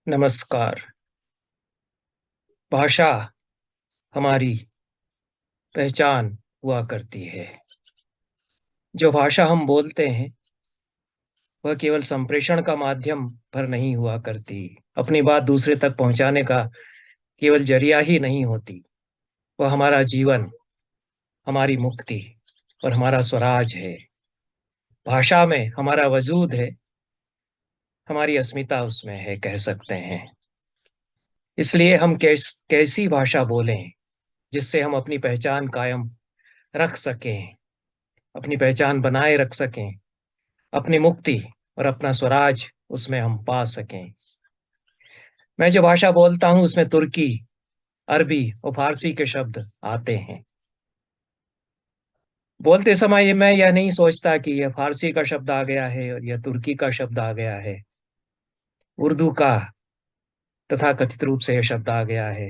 नमस्कार। भाषा हमारी पहचान हुआ करती है। जो भाषा हम बोलते हैं, वह केवल संप्रेषण का माध्यम भर नहीं हुआ करती। अपनी बात दूसरे तक पहुँचाने का केवल ज़रिया ही नहीं होती। वह हमारा जीवन, हमारी मुक्ति और हमारा स्वराज है। भाषा में हमारा वजूद है, हमारी अस्मिता उसमें है, कह सकते हैं। इसलिए हम कैसी भाषा बोलें, जिससे हम अपनी पहचान कायम रख सकें, अपनी पहचान बनाए रख सकें, अपनी मुक्ति और अपना स्वराज उसमें हम पा सकें। मैं जो भाषा बोलता हूँ उसमें तुर्की, अरबी और फारसी के शब्द आते हैं। बोलते समय मैं यह नहीं सोचता कि यह फारसी का शब्द आ गया है और यह तुर्की का शब्द आ गया है, उर्दू का तथा कथित रूप से यह शब्द आ गया है,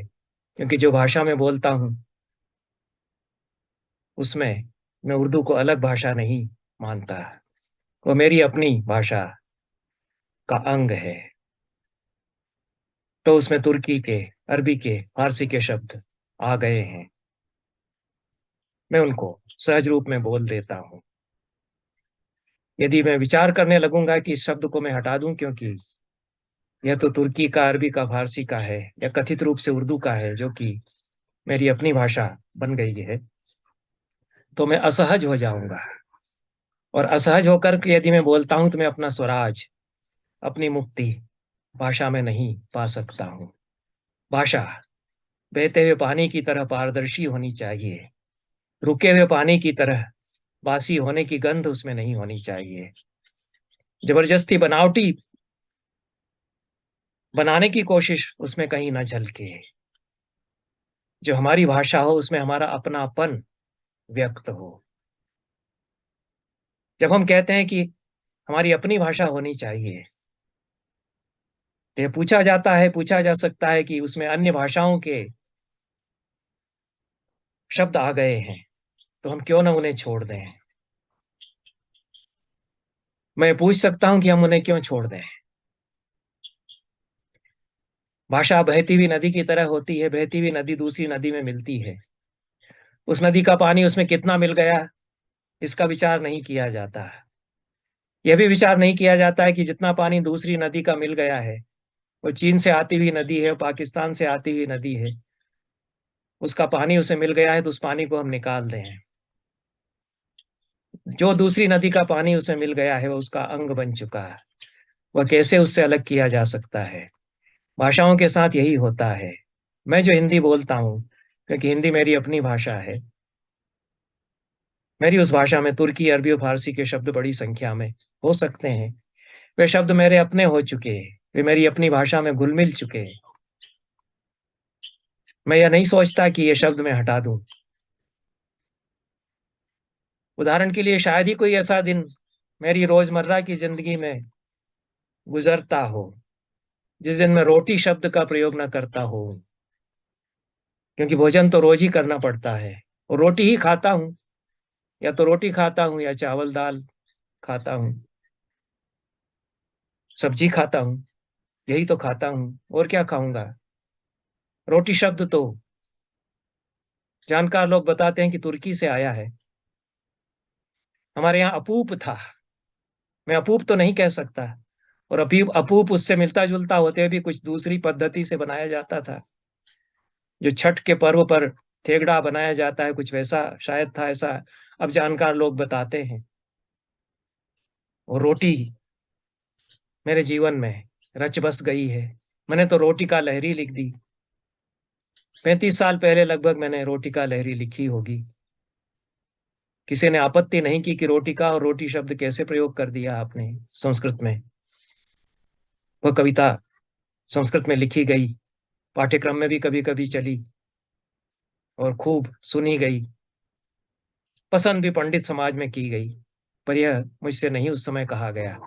क्योंकि जो भाषा मैं बोलता हूँ उसमें मैं उर्दू को अलग भाषा नहीं मानता। वो मेरी अपनी भाषा का अंग है। तो उसमें तुर्की के, अरबी के, फारसी के शब्द आ गए हैं। मैं उनको सहज रूप में बोल देता हूँ। यदि मैं विचार करने लगूंगा कि इस शब्द को मैं हटा दूं, क्योंकि यह तो तुर्की का, अरबी का, फारसी का है या कथित रूप से उर्दू का है, जो कि मेरी अपनी भाषा बन गई है, तो मैं असहज हो जाऊंगा। और असहज होकर के यदि मैं बोलता हूं तो मैं अपना स्वराज, अपनी मुक्ति भाषा में नहीं पा सकता हूँ। भाषा बहते हुए पानी की तरह पारदर्शी होनी चाहिए। रुके हुए पानी की तरह बासी होने की गंध उसमें नहीं होनी चाहिए। जबरदस्ती बनावटी बनाने की कोशिश उसमें कहीं ना झलके। जो हमारी भाषा हो उसमें हमारा अपनापन व्यक्त हो। जब हम कहते हैं कि हमारी अपनी भाषा होनी चाहिए, तो ये पूछा जा सकता है कि उसमें अन्य भाषाओं के शब्द आ गए हैं, तो हम क्यों ना उन्हें छोड़ दें। मैं पूछ सकता हूं कि हम उन्हें क्यों छोड़ दें। भाषा बहती हुई नदी की तरह होती है। बहती हुई नदी दूसरी नदी में मिलती है। उस नदी का पानी उसमें कितना मिल गया, इसका विचार नहीं किया जाता। यह भी विचार नहीं किया जाता है कि जितना पानी दूसरी नदी का मिल गया है, वो चीन से आती हुई नदी है, पाकिस्तान से आती हुई नदी है। उसका पानी उसे मिल गया है तो उस पानी को हम निकाल दें। जो दूसरी नदी का पानी उसे मिल गया है वो उसका अंग बन चुका है। वह कैसे उससे अलग किया जा सकता है। भाषाओं के साथ यही होता है। मैं जो हिंदी बोलता हूँ, क्योंकि हिंदी मेरी अपनी भाषा है, मेरी उस भाषा में तुर्की, अरबी और फारसी के शब्द बड़ी संख्या में हो सकते हैं। वे शब्द मेरे अपने हो चुके हैं। वे मेरी अपनी भाषा में घुल मिल चुके हैं। मैं यह नहीं सोचता कि ये शब्द मैं हटा दूं। उदाहरण के लिए शायद ही कोई ऐसा दिन मेरी रोजमर्रा की जिंदगी में गुजरता हो जिस दिन मैं रोटी शब्द का प्रयोग न करता हूँ, क्योंकि भोजन तो रोज ही करना पड़ता है और रोटी ही खाता हूँ। या तो रोटी खाता हूँ या चावल दाल खाता हूँ, सब्जी खाता हूँ। यही तो खाता हूँ, और क्या खाऊंगा। रोटी शब्द तो जानकार लोग बताते हैं कि तुर्की से आया है। हमारे यहाँ अपूप था। मैं अपूप तो नहीं कह सकता। और अपूप अपूप उससे मिलता जुलता होते हुए भी कुछ दूसरी पद्धति से बनाया जाता था। जो छठ के पर्व पर थेगड़ा बनाया जाता है, कुछ वैसा शायद था, ऐसा अब जानकार लोग बताते हैं। और रोटी मेरे जीवन में रच बस गई है। मैंने तो रोटी का लहरी लिख दी। 35 साल पहले लगभग मैंने रोटी का लहरी लिखी होगी। किसी ने आपत्ति नहीं की कि रोटी का और रोटी शब्द कैसे प्रयोग कर दिया आपने संस्कृत में। वह कविता संस्कृत में लिखी गई, पाठ्यक्रम में भी कभी कभी चली और खूब सुनी गई, पसंद भी पंडित समाज में की गई। पर यह मुझसे नहीं उस समय कहा गया।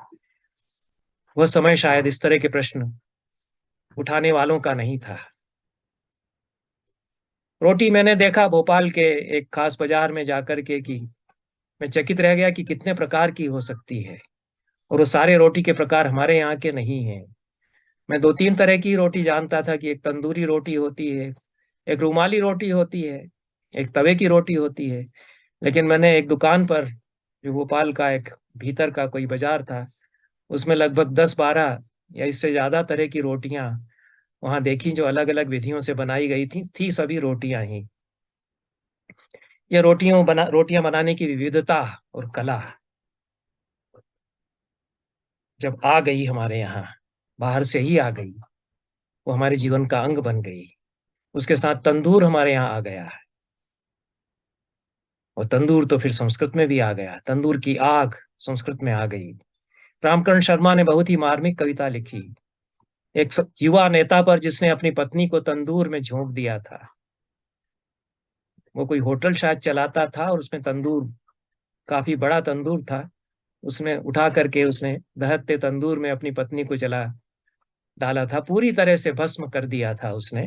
वह समय शायद इस तरह के प्रश्न उठाने वालों का नहीं था। रोटी मैंने देखा भोपाल के एक खास बाजार में जाकर के कि मैं चकित रह गया कि कितने प्रकार की हो सकती है। और वो सारे रोटी के प्रकार हमारे यहाँ के नहीं हैं। मैं दो तीन तरह की रोटी जानता था कि एक तंदूरी रोटी होती है, एक रुमाली रोटी होती है, एक तवे की रोटी होती है। लेकिन मैंने एक दुकान पर, जो भोपाल का एक भीतर का कोई बाजार था, उसमें लगभग 10-12 या इससे ज्यादा तरह की रोटियां वहां देखी, जो अलग अलग विधियों से बनाई गई थी सभी रोटियां ही। ये रोटियां बनाने की विविधता और कला जब आ गई हमारे यहाँ, बाहर से ही आ गई, वो हमारे जीवन का अंग बन गई। उसके साथ तंदूर हमारे यहाँ आ गया है, और तंदूर तो फिर संस्कृत में भी आ गया, तंदूर की आग संस्कृत में आ गई। रामकरण शर्मा ने बहुत ही मार्मिक कविता लिखी, एक युवा नेता पर जिसने अपनी पत्नी को तंदूर में झोंक दिया था। वो कोई होटल शायद चलाता था, और उसमें तंदूर, काफी बड़ा तंदूर था, उसने उठा करके उसने दहकते तंदूर में अपनी पत्नी को जला डाला था, पूरी तरह से भस्म कर दिया था उसने।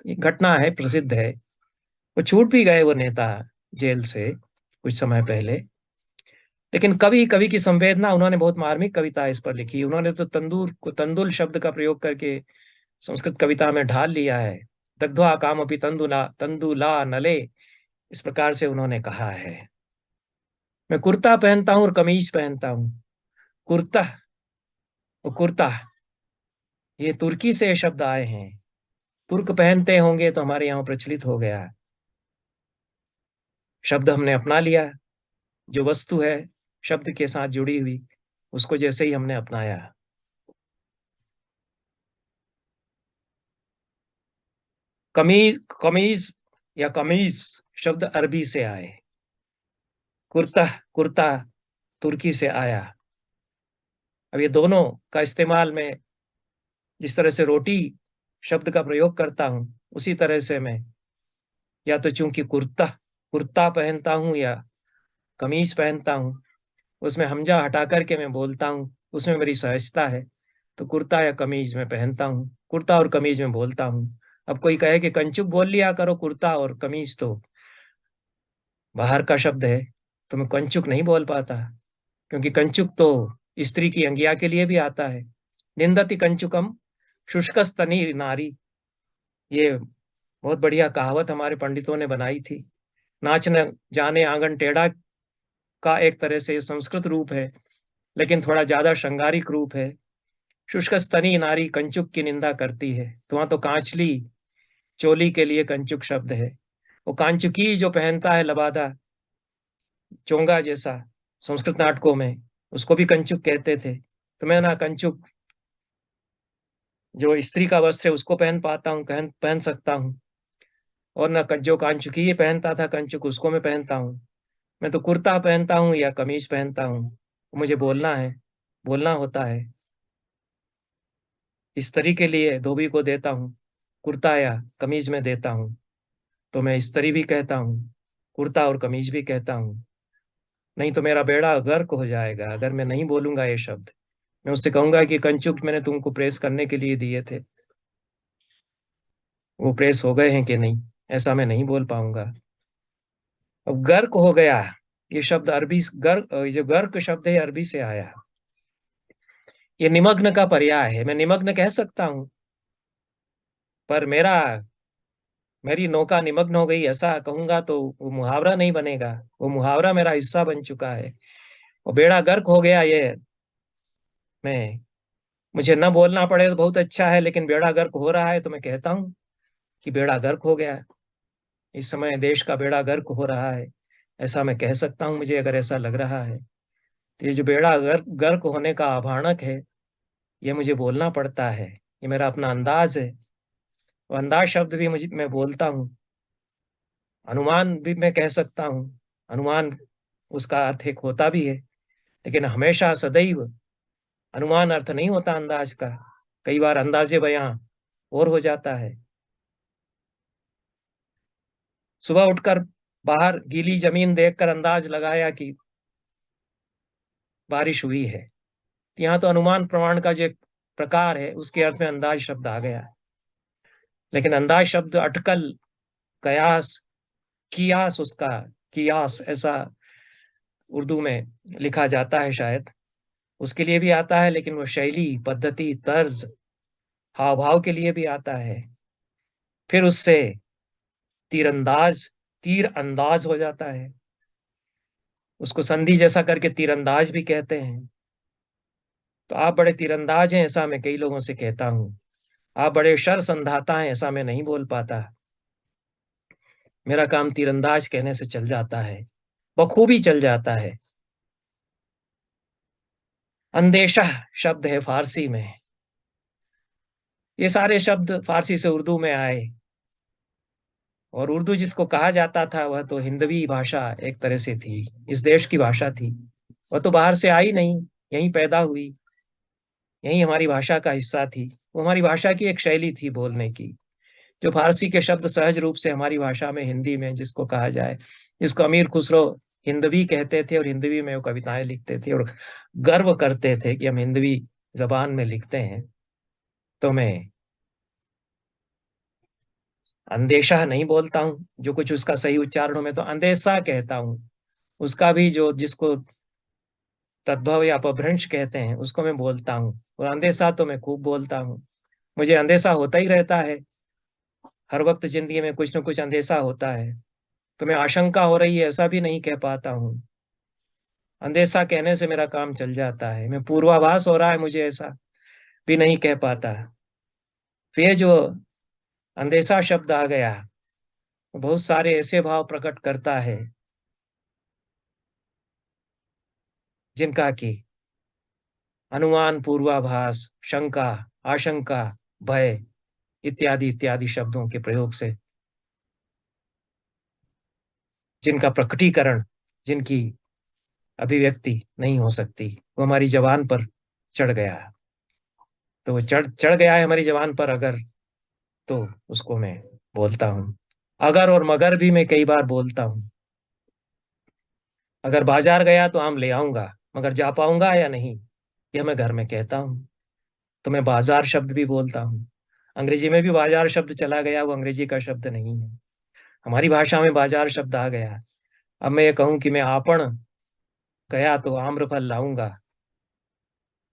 ये घटना है, प्रसिद्ध है। वो छूट भी गए वो नेता जेल से कुछ समय पहले, लेकिन कवि कवि की संवेदना, उन्होंने बहुत मार्मिक कविता इस पर लिखी। उन्होंने तो तंदूर को तंदुल शब्द का प्रयोग करके संस्कृत कविता में ढाल लिया है। दग्ध्वा कामपि तंदुला तंदुला नले, इस प्रकार से उन्होंने कहा है। मैं कुर्ता पहनता हूँ और कमीज पहनता हूँ। कुर्ता और कुर्ता, ये तुर्की से ये शब्द आए हैं। तुर्क पहनते होंगे तो हमारे यहाँ प्रचलित हो गया। शब्द हमने अपना लिया, जो वस्तु है शब्द के साथ जुड़ी हुई, उसको जैसे ही हमने अपनाया। कमीज, कमीज या कमीज शब्द अरबी से आए। कुर्ता, कुर्ता तुर्की से आया। अब ये दोनों का इस्तेमाल मैं जिस तरह से रोटी शब्द का प्रयोग करता हूं, उसी तरह से मैं या तो चूंकि कुर्ता कुर्ता पहनता हूं या कमीज पहनता हूं, उसमें हमजा हटा करके मैं बोलता हूं, उसमें मेरी सहजता है। तो कुर्ता या कमीज में पहनता हूँ, कुर्ता और कमीज में बोलता हूँ। अब कोई कहे कि कंचुक बोल लिया करो, कुर्ता और कमीज तो बाहर का शब्द है, तो मैं कंचुक नहीं बोल पाता, क्योंकि कंचुक तो स्त्री की अंगिया के लिए भी आता है। निंदति कंचुकम शुष्कस्तनी नारी, ये बहुत बढ़िया कहावत हमारे पंडितों ने बनाई थी। नाच न जाने आंगन टेढ़ा का एक तरह से संस्कृत रूप है, लेकिन थोड़ा ज्यादा श्रृंगारिक रूप है। शुष्क स्तनी नारी कंचुक की निंदा करती है, तो वहां तो कांचली चोली के लिए कंचुक शब्द है। वो कांचुकी जो पहनता है लबादा, चोंगा जैसा, संस्कृत नाटकों में उसको भी कंचुक कहते थे। तो मैं ना कंचुक जो स्त्री का वस्त्र है उसको पहन पाता हूँ, पहन पहन सकता हूँ, और ना जो कांचुकी पहनता था कंचुक, उसको मैं पहनता हूँ। मैं तो कुर्ता पहनता हूँ या कमीज पहनता हूँ, मुझे बोलना है, बोलना होता है। स्त्री के लिए धोबी को देता हूँ, कुर्ता या कमीज में देता हूँ, तो मैं स्त्री भी कहता हूँ, कुर्ता और कमीज भी कहता हूँ। नहीं तो मेरा बेड़ा गर्क हो जाएगा अगर मैं नहीं बोलूंगा ये शब्द। मैं उससे कहूंगा कि कंचुक मैंने तुमको प्रेस करने के लिए दिए थे, वो प्रेस हो गए हैं कि नहीं, ऐसा मैं नहीं बोल पाऊंगा। अब गर्क हो गया, ये शब्द अरबी गर्क, ये जो गर्क शब्द है अरबी से आया। ये निमग्न का पर्याय है, मैं निमग्न कह सकता हूँ, पर मेरी नौका निमग्न हो गई ऐसा कहूंगा तो वो मुहावरा नहीं बनेगा। वो मुहावरा मेरा हिस्सा बन चुका है। वो बेड़ा गर्क हो गया, ये मैं, मुझे न बोलना पड़े तो बहुत अच्छा है, लेकिन बेड़ा गर्क हो रहा है तो मैं कहता हूँ कि बेड़ा गर्क हो गया। इस समय देश का बेड़ा गर्क हो रहा है, ऐसा मैं कह सकता हूँ, मुझे अगर ऐसा लग रहा है। तो ये जो बेड़ा गर्क गर्क होने का आभाणक है, ये मुझे बोलना पड़ता है, ये मेरा अपना अंदाज है। वो अंदाज शब्द भी मुझे, मैं बोलता हूँ। अनुमान भी मैं कह सकता हूँ, अनुमान उसका अर्थ एक होता भी है, लेकिन हमेशा सदैव अनुमान अर्थ नहीं होता अंदाज का। कई बार अंदाजे बयां और हो जाता है। सुबह उठकर बाहर गीली जमीन देखकर अंदाज लगाया कि बारिश हुई है। यहाँ तो अनुमान प्रमाण का जो एक प्रकार है, उसके अर्थ में अंदाज शब्द आ गया। लेकिन अंदाज शब्द अटकल, कयास, कियास, उसका कियास ऐसा उर्दू में लिखा जाता है शायद, उसके लिए भी आता है, लेकिन वो शैली, पद्धति, तर्ज, हाव भाव के लिए भी आता है। फिर उससे तीरंदाज, तीर अंदाज हो जाता है। उसको संधि जैसा करके तीरंदाज भी कहते हैं। तो आप बड़े तीरंदाज हैं ऐसा मैं कई लोगों से कहता हूँ। आप बड़े शर संधाता हैं ऐसा मैं नहीं बोल पाता। मेरा काम तीरंदाज कहने से चल जाता है, बखूबी चल जाता है। अंदेशा शब्द है फारसी में। ये सारे शब्द फारसी से उर्दू में आए, और उर्दू जिसको कहा जाता था वह तो हिंदवी भाषा एक तरह से थी, इस देश की भाषा थी। वह तो बाहर से आई नहीं, यहीं पैदा हुई, यही हमारी भाषा का हिस्सा थी। वो हमारी भाषा की एक शैली थी बोलने की, जो फारसी के शब्द सहज रूप से हमारी भाषा में, हिंदी में जिसको कहा जाए, जिसको अमीर खुसरो हिंदवी कहते थे, और हिंदवी में वो कविताएं लिखते थे और गर्व करते थे कि हम हिंदवी जबान में लिखते हैं। तो मैं अंदेशा नहीं बोलता हूँ, जो कुछ उसका सही उच्चारण में तो अंदेशा कहता हूँ। उसका भी जो जिसको तद्भव या अपभ्रंश कहते हैं उसको मैं बोलता हूँ, और अंदेशा तो मैं खूब बोलता हूँ। मुझे अंदेशा होता ही रहता है, हर वक्त जिंदगी में कुछ न कुछ अंदेशा होता है। तो मैं आशंका हो रही है ऐसा भी नहीं कह पाता हूँ। अंदेशा कहने से मेरा काम चल जाता है। मैं पूर्वाभास हो रहा है मुझे ऐसा भी नहीं कह पाता। तो ये जो अंदेशा शब्द आ गया, वो बहुत सारे ऐसे भाव प्रकट करता है जिनका कि अनुमान, पूर्वाभास, शंका, आशंका, भय इत्यादि इत्यादि शब्दों के प्रयोग से जिनका प्रकटीकरण, जिनकी अभिव्यक्ति नहीं हो सकती, वो हमारी जबान पर चढ़ गया। तो वो चढ़ चढ़ गया है हमारी जबान पर अगर, तो उसको मैं बोलता हूँ। अगर और मगर भी मैं कई बार बोलता हूँ। अगर बाजार गया तो आम ले आऊंगा, मगर जा पाऊंगा या नहीं यह मैं घर में कहता हूँ। तो मैं बाजार शब्द भी बोलता हूँ। अंग्रेजी में भी बाजार शब्द चला गया, वो अंग्रेजी का शब्द नहीं है, हमारी भाषा में बाजार शब्द आ गया। अब मैं ये कहूं कि मैं आपण गया तो आम्रफल लाऊंगा,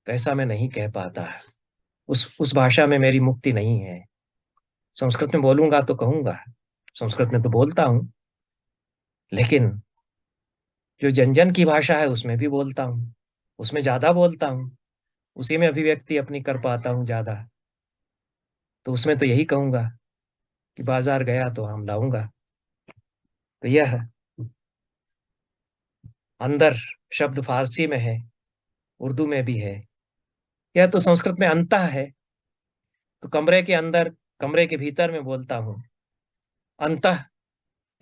तो ऐसा मैं नहीं कह पाता। उस भाषा में मेरी मुक्ति नहीं है। संस्कृत में बोलूंगा तो कहूंगा, संस्कृत में तो बोलता हूँ, लेकिन जो जन जन की भाषा है उसमें भी बोलता हूँ, उसमें ज्यादा बोलता हूँ, उसी में अभिव्यक्ति अपनी कर पाता हूँ ज्यादा। तो उसमें तो यही कहूंगा कि बाजार गया तो आम लाऊंगा। तो यह अंदर शब्द फारसी में है, उर्दू में भी है। यह तो संस्कृत में अंतः है, तो कमरे के अंदर, कमरे के भीतर में बोलता हूँ। अंतः,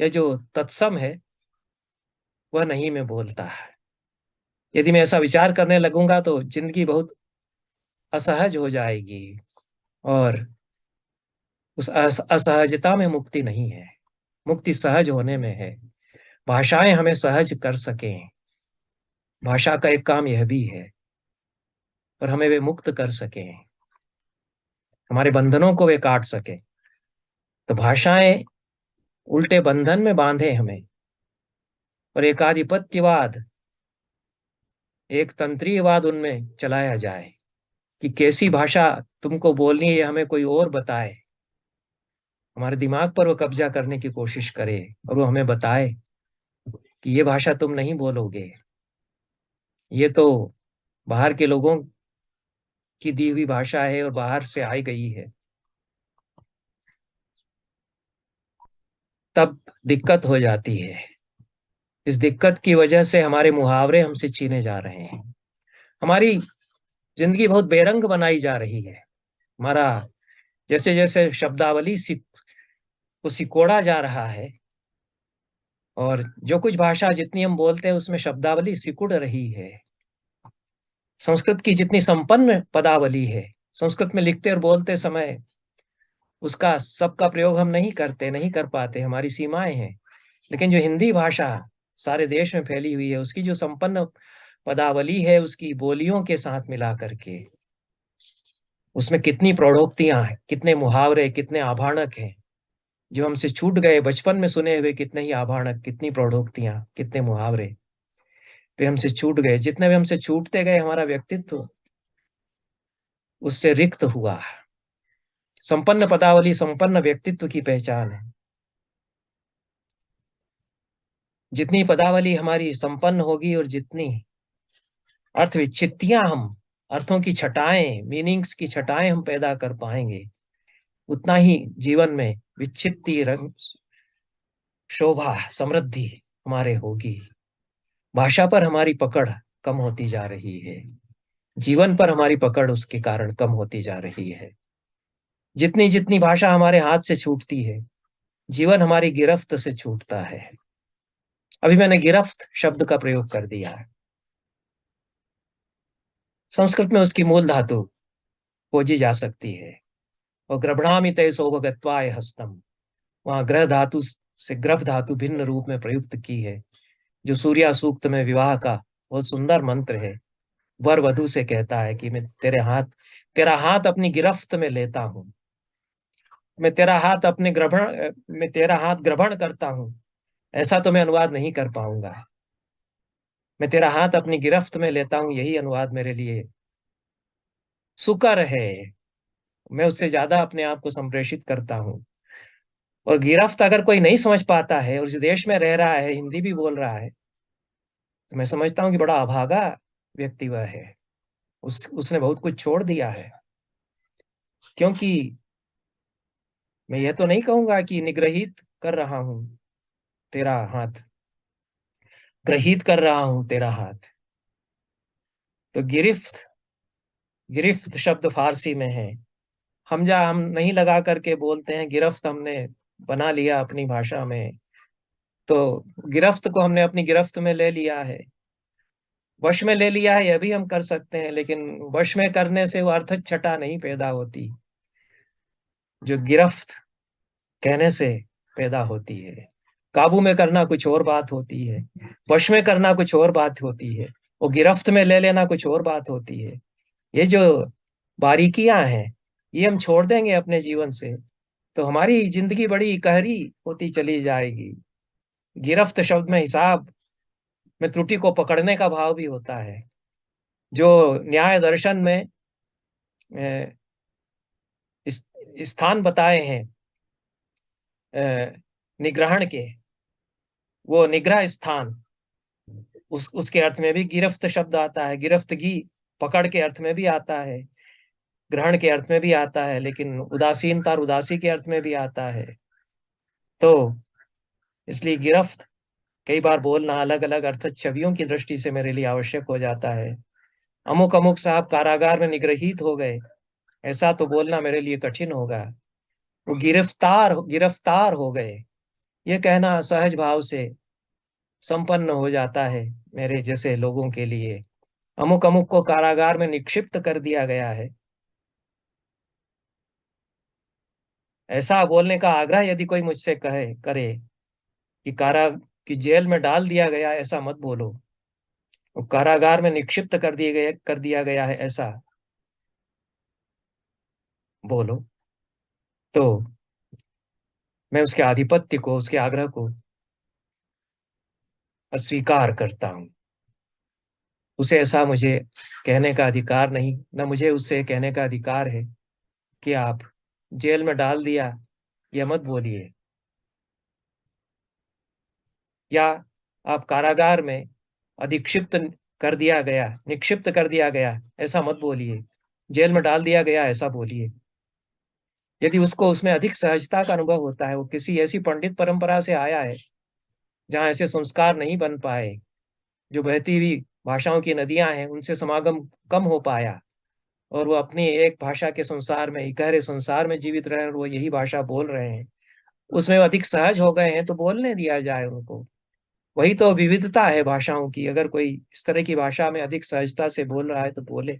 यह जो तत्सम है वह नहीं मैं बोलता। यदि मैं ऐसा विचार करने लगूंगा तो जिंदगी बहुत असहज हो जाएगी, और उस असहजता में मुक्ति नहीं है। मुक्ति सहज होने में है। भाषाएं हमें सहज कर सकें, भाषा का एक काम यह भी है, और हमें वे मुक्त कर सकें, हमारे बंधनों को वे काट सकें। तो भाषाएं उल्टे बंधन में बांधे हमें, और एकाधिपत्यवाद, एक तंत्रीयवाद उनमें चलाया जाए कि कैसी भाषा तुमको बोलनी है, ये हमें कोई और बताए। हमारे दिमाग पर वो कब्जा करने की कोशिश करे, और वो हमें बताए कि ये भाषा तुम नहीं बोलोगे, ये तो बाहर के लोगों की दी हुई भाषा है और बाहर से आई गई है। तब दिक्कत हो जाती है। इस दिक्कत की वजह से हमारे मुहावरे हमसे छीने जा रहे हैं। हमारी जिंदगी बहुत बेरंग बनाई जा रही है। हमारा जैसे जैसे शब्दावली को सिकोड़ा जा रहा है, और जो कुछ भाषा जितनी हम बोलते हैं उसमें शब्दावली सिकुड़ रही है। संस्कृत की जितनी संपन्न पदावली है, संस्कृत में लिखते और बोलते समय उसका सबका प्रयोग हम नहीं करते, नहीं कर पाते, हमारी सीमाएं हैं। लेकिन जो हिंदी भाषा सारे देश में फैली हुई है, उसकी जो संपन्न पदावली है, उसकी बोलियों के साथ मिला करके उसमें कितनी प्रौढ़ोक्तियां हैं, कितने मुहावरे, कितने आभाणक हैं जो हमसे छूट गए बचपन में सुने हुए। कितने ही आभाणक, कितनी प्रौढ़ोक्तियां, कितने मुहावरे वे हमसे छूट गए। जितने भी हमसे छूटते गए हमारा व्यक्तित्व उससे रिक्त हुआ। संपन्न पदावली संपन्न व्यक्तित्व की पहचान है। जितनी पदावली हमारी संपन्न होगी और जितनी अर्थ विच्छित्तियां हम, अर्थों की छटाएं, मीनिंग्स की छटाएं हम पैदा कर पाएंगे, उतना ही जीवन में विच्छित्ति, रंग, शोभा, समृद्धि हमारे होगी। भाषा पर हमारी पकड़ कम होती जा रही है, जीवन पर हमारी पकड़ उसके कारण कम होती जा रही है। जितनी जितनी भाषा हमारे हाथ से छूटती है, जीवन हमारी गिरफ्त से छूटता है। अभी मैंने गिरफ्त शब्द का प्रयोग कर दिया है। संस्कृत में उसकी मूल धातु खोजी जा सकती है, और ग्रभणामि तय सौभगत्वाय हस्तम, वहां ग्रह धातु से ग्रभ धातु भिन्न रूप में प्रयुक्त की है, जो सूर्या सूक्त में विवाह का बहुत सुंदर मंत्र है। वर वधु से कहता है कि मैं तेरा हाथ अपनी गिरफ्त में लेता हूं, मैं तेरा हाथ अपने ग्रहण मैं तेरा हाथ ग्रहण करता हूं। ऐसा तो मैं अनुवाद नहीं कर पाऊंगा। मैं तेरा हाथ अपनी गिरफ्त में लेता हूं, यही अनुवाद मेरे लिए सुकर है। मैं उससे ज्यादा अपने आप को संप्रेषित करता हूं। और गिरफ्त अगर कोई नहीं समझ पाता है और इस देश में रह रहा है, हिंदी भी बोल रहा है, तो मैं समझता हूँ कि बड़ा अभागा व्यक्ति वह है। उसने बहुत कुछ छोड़ दिया है। क्योंकि मैं यह तो नहीं कहूंगा कि निग्रहित कर रहा हूं तेरा हाथ, ग्रहित कर रहा हूं तेरा हाथ। तो गिरफ्त, गिरफ्त शब्द फारसी में है। हम नहीं लगा करके बोलते हैं, गिरफ्त हमने बना लिया अपनी भाषा में। तो गिरफ्त को हमने अपनी गिरफ्त में ले लिया है, वश में ले लिया है, यह भी हम कर सकते हैं। लेकिन वश में करने से वो अर्थ छटा नहीं पैदा होती, जो गिरफ्त कहने से पैदा होती है। काबू में करना कुछ और बात होती है, वश में करना कुछ और बात होती है, वो गिरफ्त में ले लेना कुछ और बात होती है। ये जो बारीकियां हैं, ये हम छोड़ देंगे अपने जीवन से, तो हमारी जिंदगी बड़ी कहरी होती चली जाएगी। गिरफ्त शब्द में हिसाब में त्रुटि को पकड़ने का भाव भी होता है। जो न्याय दर्शन में अ, इस स्थान बताए हैं निग्रहण के, वो निग्रह स्थान, उसके अर्थ में भी गिरफ्त शब्द आता है। गिरफ्तगी पकड़ के अर्थ में भी आता है, ग्रहण के अर्थ में भी आता है, लेकिन उदासीनता और उदासी के अर्थ में भी आता है। तो इसलिए गिरफ्त कई बार बोलना अलग अलग अर्थ छवियों की दृष्टि से मेरे लिए आवश्यक हो जाता है। अमुक अमुक साहब कारागार में निगृहित हो गए, ऐसा तो बोलना मेरे लिए कठिन होगा। वो गिरफ्तार हो गए, ये कहना सहज भाव से संपन्न हो जाता है मेरे जैसे लोगों के लिए। अमुक अमुक को कारागार में निक्षिप्त कर दिया गया है, ऐसा बोलने का आग्रह यदि कोई मुझसे कहे करे कि कारा कि जेल में डाल दिया गया, ऐसा मत बोलो। वो कारागार में निक्षिप्त कर दिया गया है, ऐसा बोलो। तो मैं उसके आधिपत्य को, उसके आग्रह को अस्वीकार करता हूं। उसे ऐसा मुझे कहने का अधिकार नहीं, न मुझे उससे कहने का अधिकार है कि आप जेल में डाल दिया, यह मत बोलिए, या आप कारागार में अधिक्षिप्त कर दिया गया, निक्षिप्त कर दिया गया, ऐसा मत बोलिए। जेल में डाल दिया गया, ऐसा बोलिए। यदि उसको उसमें अधिक सहजता का अनुभव होता है, वो किसी ऐसी पंडित परंपरा से आया है जहाँ ऐसे संस्कार नहीं बन पाए, जो बहती हुई भाषाओं की नदियां हैं उनसे समागम कम हो पाया, और वो अपनी एक भाषा के संसार में, गहरे संसार में जीवित रहे, और वो यही भाषा बोल रहे हैं, उसमें वो अधिक सहज हो गए हैं, तो बोलने दिया जाए उनको। वही तो विविधता है भाषाओं की। अगर कोई इस तरह की भाषा में अधिक सहजता से बोल रहा है तो बोले।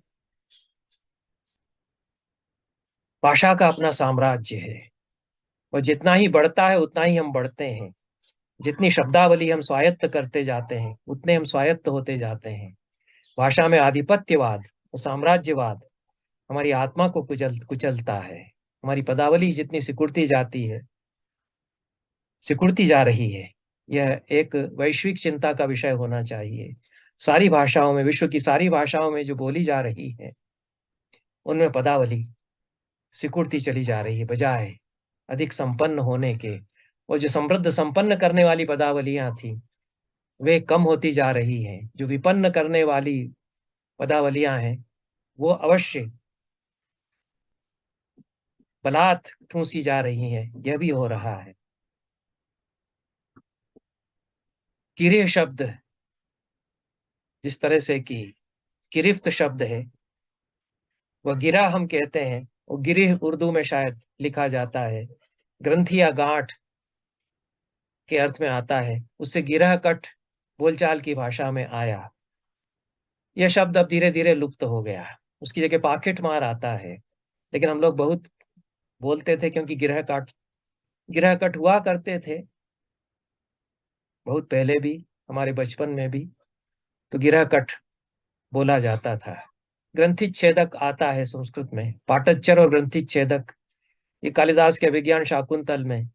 भाषा का अपना साम्राज्य है, और जितना ही बढ़ता है उतना ही हम बढ़ते हैं। जितनी शब्दावली हम स्वायत्त करते जाते हैं, उतने हम स्वायत्त होते जाते हैं। भाषा में आधिपत्यवाद और साम्राज्यवाद हमारी आत्मा को कुचलता है। हमारी पदावली जितनी सिकुड़ती जा रही है, यह एक वैश्विक चिंता का विषय होना चाहिए। सारी भाषाओं में, विश्व की सारी भाषाओं में जो बोली जा रही है, उनमें पदावली सिकुड़ती चली जा रही है, बजाय अधिक संपन्न होने के। और जो समृद्ध संपन्न करने वाली पदावलियां थी, वे कम होती जा रही हैं। जो विपन्न करने वाली पदावलियां हैं, वो अवश्य बलात् ठूंसी जा रही हैं। यह भी हो रहा है। किरे शब्द, जिस तरह से कि गिरफ्त शब्द है, वह गिरा हम कहते हैं, वो गिरिह उर्दू में शायद लिखा जाता है, ग्रंथि या गांठ के अर्थ में आता है। उससे गिरह कट बोलचाल की भाषा में आया। यह शब्द अब धीरे धीरे लुप्त हो गया। उसकी जगह पाकेट मार आता है। लेकिन हम लोग बहुत बोलते थे, क्योंकि गिरह कट हुआ करते थे बहुत पहले भी, हमारे बचपन में भी। तो गिरह कट बोला जाता था। ग्रंथि छेदक आता है संस्कृत में, पाटच्चर और ग्रंथि छेदक। ये कालिदास के अभिज्ञान शाकुंतल में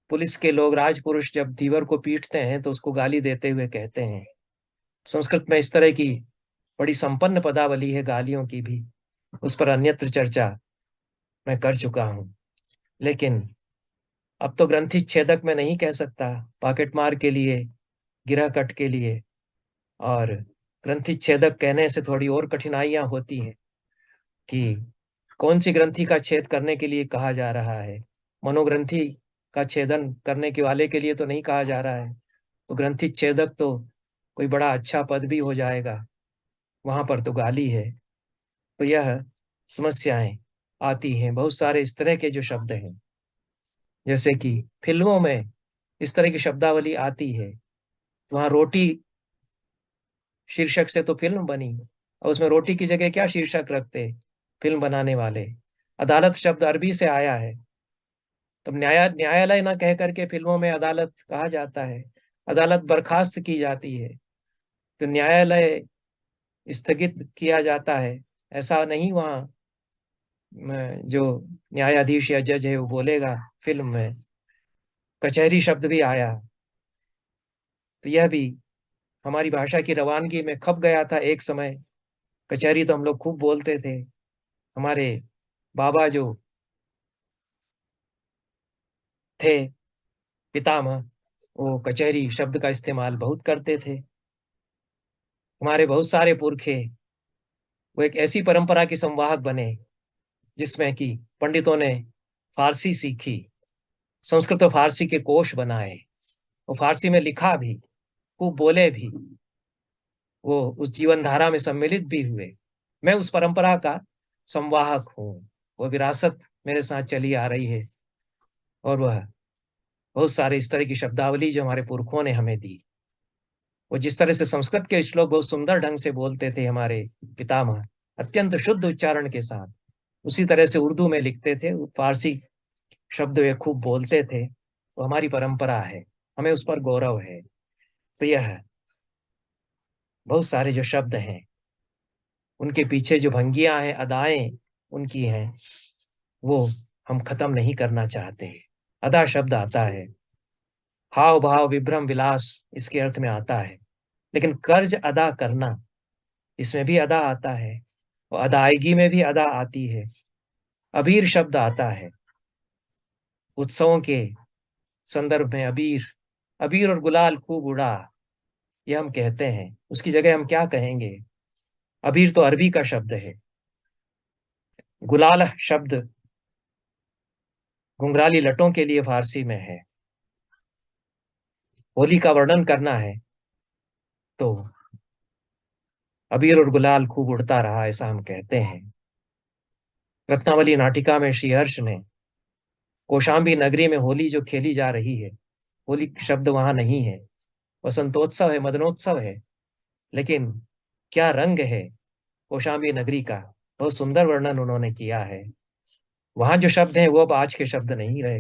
पुलिस के लोग, राजपुरुष जब धीवर को पीटते हैं तो उसको गाली देते हुए कहते हैं। संस्कृत में इस तरह की बड़ी संपन्न पदावली है गालियों की भी। उस पर अन्यत्र चर्चा मैं कर चुका हूं। लेकिन अब तो ग्रंथि छेदक में नहीं कह सकता, पॉकेट मार के लिए, गिरह कट के लिए। और ग्रंथि छेदक कहने से थोड़ी और कठिनाइयां होती हैं कि कौन सी ग्रंथि का छेद करने के लिए कहा जा रहा है। मनोग्रंथि का छेदन करने के वाले के लिए तो नहीं कहा जा रहा है। तो ग्रंथि छेदक तो कोई बड़ा अच्छा पद भी हो जाएगा, वहां पर तो गाली है। तो यह समस्याएं आती हैं। बहुत सारे इस तरह के जो शब्द हैं, जैसे कि फिल्मों में इस तरह की शब्दावली आती है। वहां रोटी शीर्षक से तो फिल्म बनी, और उसमें रोटी की जगह क्या शीर्षक रखते फिल्म बनाने वाले? अदालत शब्द अरबी से आया है। तब न्यायालय ना कह करके फिल्मों में अदालत कहा जाता है। अदालत बर्खास्त की जाती है तो न्यायालय स्थगित किया जाता है। ऐसा नहीं, वहाँ जो न्यायाधीश या जज है वो बोलेगा। फिल्म में कचहरी शब्द भी आया। तो यह भी हमारी भाषा की रवानगी में खप गया था एक समय। कचहरी तो हम लोग खूब बोलते थे। हमारे बाबा जो थे, पितामह, वो कचहरी शब्द का इस्तेमाल बहुत करते थे। हमारे बहुत सारे पुरखे वो एक ऐसी परंपरा के संवाहक बने जिसमें कि पंडितों ने फारसी सीखी, संस्कृत और फारसी के कोश बनाए, वो फारसी में लिखा भी, खूब बोले भी, वो उस जीवन धारा में सम्मिलित भी हुए। मैं उस परंपरा का संवाहक हूँ। वो विरासत मेरे साथ चली आ रही है। और वह बहुत सारे इस तरह की शब्दावली जो हमारे पुरखों ने हमें दी। वो जिस तरह से संस्कृत के श्लोक बहुत सुंदर ढंग से बोलते थे हमारे पितामह, अत्यंत शुद्ध उच्चारण के साथ, उसी तरह से उर्दू में लिखते थे। फारसी शब्द वे खूब बोलते थे। वो हमारी परंपरा है, हमें उस पर गौरव है। तो यह बहुत सारे जो शब्द हैं, उनके पीछे जो भंगियां हैं, अदाएं उनकी हैं, वो हम खत्म नहीं करना चाहते। अदा शब्द आता है, हाव भाव विभ्रम विलास इसके अर्थ में आता है। लेकिन कर्ज अदा करना, इसमें भी अदा आता है, और अदायगी में भी अदा आती है। अबीर शब्द आता है उत्सवों के संदर्भ में। अबीर, अबीर और गुलाल खूब उड़ा, ये हम कहते हैं। उसकी जगह हम क्या कहेंगे? अबीर तो अरबी का शब्द है। गुलाल शब्द घुंघराली लटों के लिए फारसी में है। होली का वर्णन करना है तो अबीर और गुलाल खूब उड़ता रहा, ऐसा हम कहते हैं। रत्नावली नाटिका में श्रीहर्ष ने कौशाम्बी नगरी में होली जो खेली जा रही है, होली शब्द वहां नहीं है, वसंतोत्सव है, मदनोत्सव है। लेकिन क्या रंग है कौशाम्बी नगरी का, बहुत सुंदर वर्णन उन्होंने किया है। वहां जो शब्द हैं वो अब आज के शब्द नहीं रह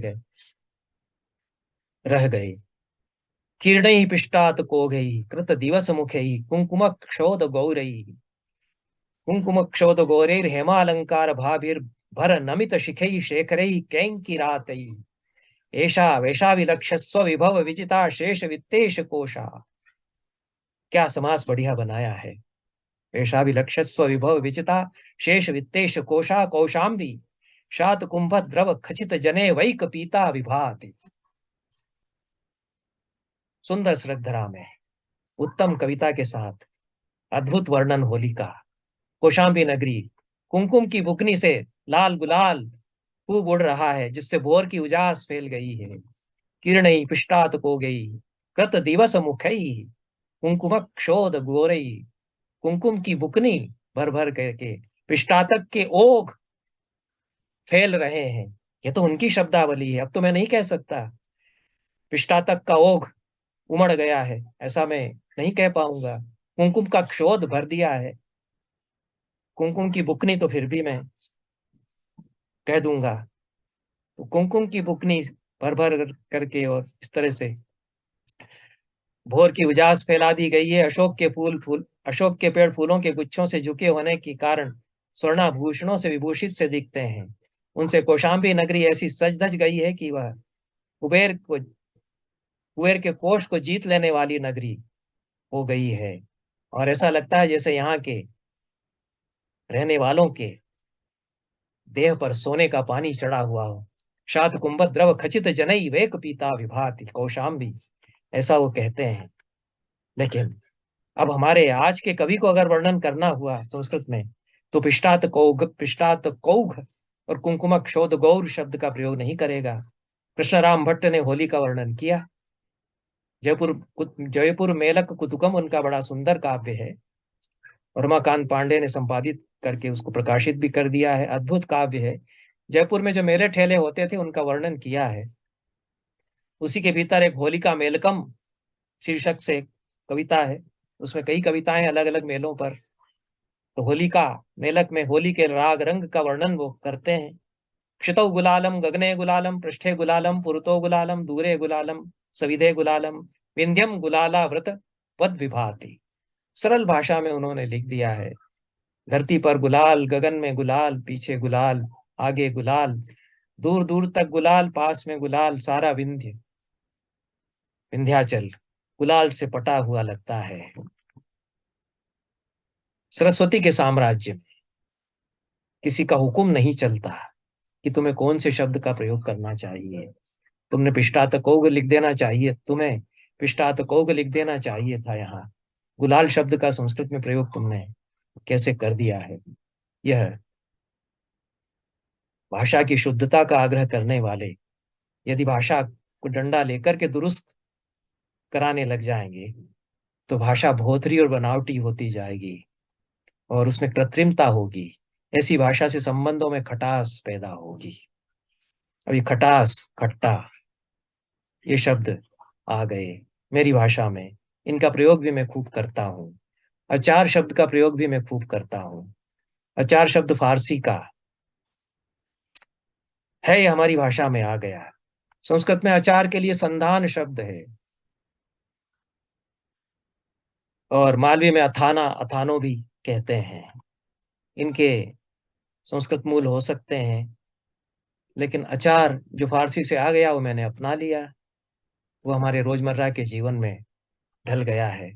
गए। किरणै पिष्टात कोघै कृत दिवस मुखै कुंकुम क्षोध गौरै, कुंकुम क्षोध गौरैर हेमालंकार भाभिर भर नमित शिखै शेखरै कैंकिरातै, ऐशा वैशा विलक्षस्व विभव विजिता शेष वित्तेश कोशा। क्या समास बढ़िया बनाया है। वैशा विलक्षस्व विभव विजिता शेष वित्तेश कोशा कौशाम्बी, शात कुंभ द्रव खचित जने वैक पीता विभाति। सुंदर श्रद्धरा में उत्तम कविता के साथ अद्भुत वर्णन होली का। कौशाम्बी नगरी कुमकुम की बुकनी से लाल गुलाल खूब उड़ रहा है, जिससे भोर की उजास फैल गई है। किरणई पिष्टात को गई, कृत दिवस मुखई, कुंकुम क्षोध गोरई। कुमकुम की बुकनी भर भर करके पिष्टातक के ओघ फैल रहे हैं। ये तो उनकी शब्दावली है, अब तो मैं नहीं कह सकता। पिष्टातक का ओघ उमड़ गया है, ऐसा मैं नहीं कह पाऊंगा। कुमकुम का क्षोध भर दिया है, कुमकुम की बुकनी तो फिर भी मैं कह दूंगा। तो कुमकुम की बुकनी भर भर करके और इस तरह से भोर की उजास फैला दी गई है। अशोक के पेड़ फूलों के गुच्छों से झुके होने के कारण स्वर्णाभूषणों से विभूषित से दिखते हैं। उनसे कौशाम्बी नगरी ऐसी सज धज गई है कि वह कुबेर के कोष को जीत लेने वाली नगरी हो गई है। और ऐसा लगता है जैसे यहाँ के रहने वालों के देह पर सोने का पानी चढ़ा हुआ हो। शात कुंभ द्रव खचित जनई वेक पीता विभाति कौशाम्बी, ऐसा वो कहते हैं। लेकिन अब हमारे आज के कवि को अगर वर्णन करना हुआ संस्कृत में, तो पिष्टात कौघ और कुंकुम क्षोध गौर शब्द का प्रयोग नहीं करेगा। कृष्णराम भट्ट ने होली का वर्णन किया। जयपुर जयपुर मेलक कुतुकम उनका बड़ा सुंदर काव्य है, और रमाकांत पांडे ने संपादित करके उसको प्रकाशित भी कर दिया है। अद्भुत काव्य है। जयपुर में जो मेले ठेले होते थे उनका वर्णन किया है। उसी के भीतर एक होलिका मेलकम शीर्षक से कविता है। उसमें कई कविताएं अलग अलग मेलों पर। तो होलिका मेलक में होली के राग रंग का वर्णन वो करते हैं। क्षितौ गुलालम गगने गुलालम पृष्ठे गुलालम पुरतो गुलालम दूरे गुलालम सविधे गुलालम विंध्यम गुलाला व्रत वद विभाति। सरल भाषा में उन्होंने लिख दिया है। धरती पर गुलाल, गगन में गुलाल, पीछे गुलाल, आगे गुलाल, दूर दूर तक गुलाल, पास में गुलाल, सारा विंध्याचल गुलाल से पटा हुआ लगता है। सरस्वती के साम्राज्य में किसी का हुक्म नहीं चलता कि तुम्हें कौन से शब्द का प्रयोग करना चाहिए। तुमने पिष्टातकोग लिख देना चाहिए, तुम्हें पिष्टातकोग लिख देना चाहिए था। यहाँ गुलाल शब्द का संस्कृत में प्रयोग तुमने कैसे कर दिया है। यह भाषा की शुद्धता का आग्रह करने वाले यदि भाषा को डंडा लेकर के दुरुस्त कराने लग जाएंगे, तो भाषा भोथरी और बनावटी होती जाएगी और उसमें कृत्रिमता होगी। ऐसी भाषा से संबंधों में खटास पैदा होगी। अभी खटास, खट्टा, ये शब्द आ गए मेरी भाषा में। इनका प्रयोग भी मैं खूब करता हूँ। अचार शब्द का प्रयोग भी मैं खूब करता हूँ। अचार शब्द फारसी का है, ये हमारी भाषा में आ गया। संस्कृत में अचार के लिए संधान शब्द है, और मालवी में अथाना, अथानो भी कहते हैं। इनके संस्कृत मूल हो सकते हैं, लेकिन अचार जो फारसी से आ गया वो मैंने अपना लिया। वो हमारे रोजमर्रा के जीवन में ढल गया है।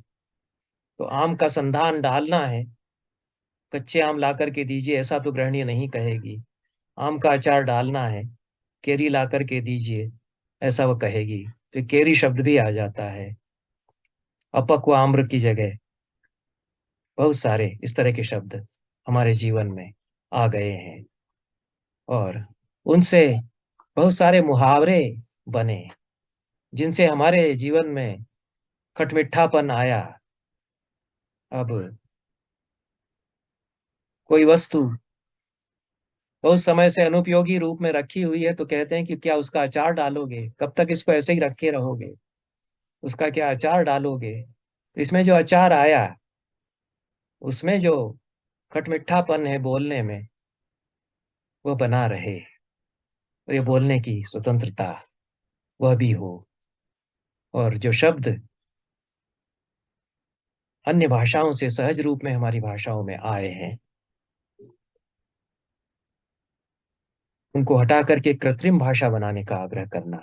तो आम का संधान डालना है, कच्चे आम ला करके दीजिए ऐसा तो गृहिणी नहीं कहेगी। आम का अचार डालना है, केरी ला करके दीजिए ऐसा वो कहेगी। तो केरी शब्द भी आ जाता है। अपक्व आम्र की जगह बहुत सारे इस तरह के शब्द हमारे जीवन में आ गए हैं, और उनसे बहुत सारे मुहावरे बने, जिनसे हमारे जीवन में खटमिठापन आया। अब कोई वस्तु बहुत समय से अनुपयोगी रूप में रखी हुई है, तो कहते हैं कि क्या उसका अचार डालोगे, कब तक इसको ऐसे ही रखे रहोगे, उसका क्या अचार डालोगे। तो इसमें जो अचार आया, उसमें जो खटमिठापन है बोलने में, वो बना रहे। और ये बोलने की स्वतंत्रता वह भी हो। और जो शब्द अन्य भाषाओं से सहज रूप में हमारी भाषाओं में आए हैं, उनको हटा करके कृत्रिम भाषा बनाने का आग्रह करना।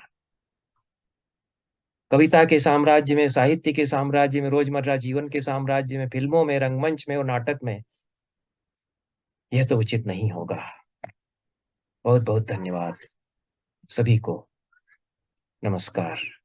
कविता के साम्राज्य में, साहित्य के साम्राज्य में, रोजमर्रा जीवन के साम्राज्य में, फिल्मों में, रंगमंच में और नाटक में यह तो उचित नहीं होगा। बहुत बहुत धन्यवाद सभी को। नमस्कार।